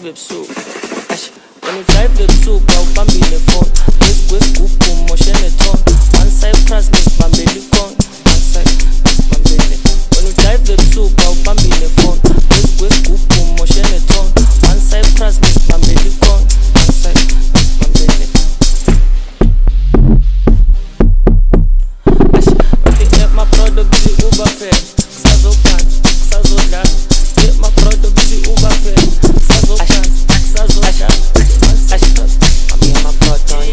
ebusuku when you drive ebusuku awubambile phone kwesigugu moshene ton one side press ngisibambele ikona one side ngisibambele when you drive ebusuku awubambile phone kwesigugu moshene ton one side press ngisibambele ikona one side ngisibambele get my brother busy Uber pay kusazodlala get my brother busy Uber pay kusazodlala I'm here my brother on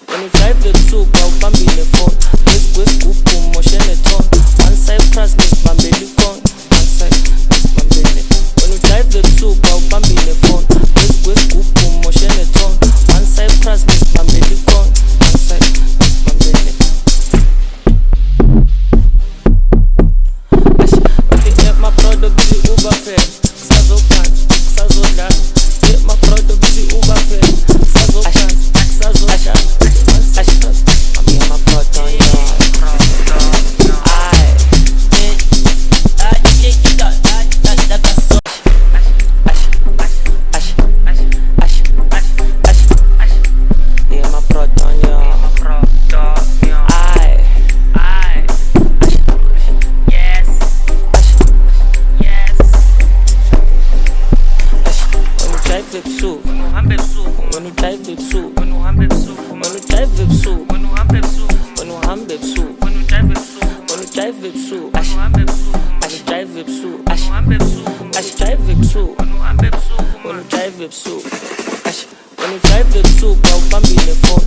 when you drive ebusuku awubambile phone kwesigugu moshene ton one side press ngisibambele ikona one side ngisibambele when you drive ebusuku awubambile phone kwesigugu moshene ton one side press ngisibambele ikona one side ngisibambele get my brother busy Uber pay kusazodlala get my brother busy Uber pay kusazodlala I'm here my brother on when you drive ebusuku awubambile phone